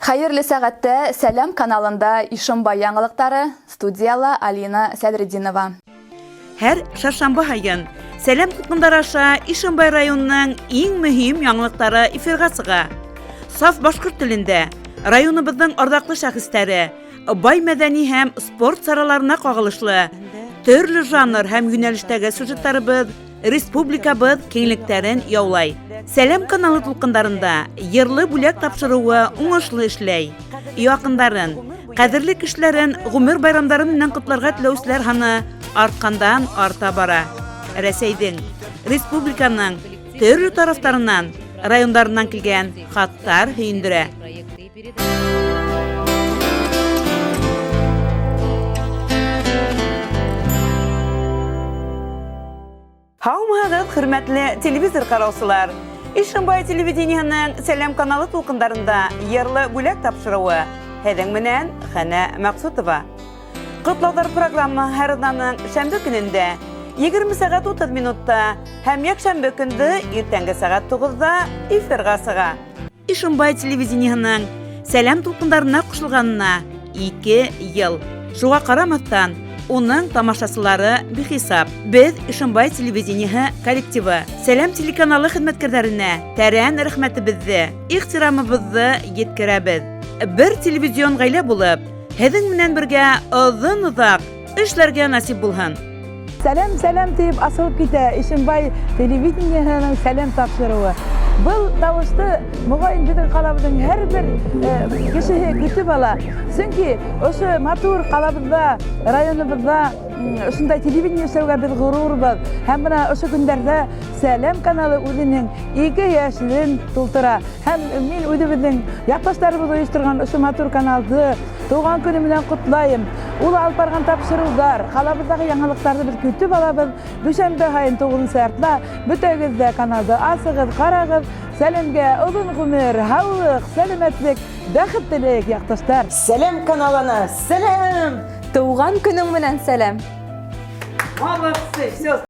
Хайырлы сәгатте Сәлем каналында Ишимбай яңалыктары, студияла Алина Сәдрединова. Һәр шаршамбы һайын Сәлем тутқындары аша Ишимбай районының иң мөһим яңалыктары эфирга чыга. Саф башкорт телендә районыбызның ардаклы шәхестәре, бай мәдәни һәм спорт сараларына кагылышлы төрле жанр һәм юнәлештәге сюжетларыбыз республикабыз киңлектерен яулай. Сәлем каналы тулкындарында йырлы бүләк тапшыруы уңышлы эшләй. Якындарын, кадерле кешеләрен гомер байрамнары менән котларга теләүчеләр саны арткандан арта бара. Рәсәйнең, республиканың төрле тарафтарыннан, районнарыннан килгән хаттар һөендерә. Һаумыгыз, хөрмәтле телевизор караучылар. Ишимбай телевидениеның Сәлем каналы тулкындарында йырлы бүләк тапшыруы. Һеҙҙең менән Хәнә Мәҡсүтова. Ҡотлауҙар программа һәр аҙнаның шәмбе көнөндә 20 сәғәт 30 минутта һәм якшәмбе көндө иртәнге сәғәт 9-да эфирға сыға. Ишимбай телевидениеның Сәлем тулкындарына ҡушылғанына 2 йыл. Шуға ҡарамаҫтан, уның тамашасылары бихисап. Беҙ Ишимбай телевидениеһы коллективы Сәлем телеканалы хеҙмәткәрҙәренә тәрән рәхмәтебеҙҙе, ихтирамыбыҙҙы еткерәбеҙ. Бер телевизион ғаилә булып, һеҙҙең менән бергә оҙон-оҙаҡ эшләргә насип булһын. Сәлем, сәлем тип асылып китә Ишимбай телевидениеһының сәлем тапшырыуы. Был тауышты моғайын беҙҙең ҡалабыҙҙың һәр бер кешеһе көтөп ала. Сөнки ошо матур ҡалабыҙҙа, районыбыҙҙа ошондай телевидение эшләүгә беҙ ғорур. Һәм бына ошо көндәрҙә Сәлем каналы үҙенең 2 йәшен тултыра. Һәм мин үҙебеҙҙең яҡташтарыбыҙ ойошторған ошо матур каналды тыуған көнө менән ҡотлайым. Ул алып барған тапшырыуҙар, ҡалабыҙҙағы яңылыҡтарҙы беҙ көтөп алабыҙ. Дүшәмбе һайын 9 яртла бөтәгеҙ ҙә каналды асығыҙ, ҡарағыҙ. Сәлемгә оҙон ғүмер, һаулыҡ, сәләмәтлек, бәхет теләйек, яҡташтар. Сәлем каналына сәлем! Тыуған көнөң менән сәлем. Молодцы, все.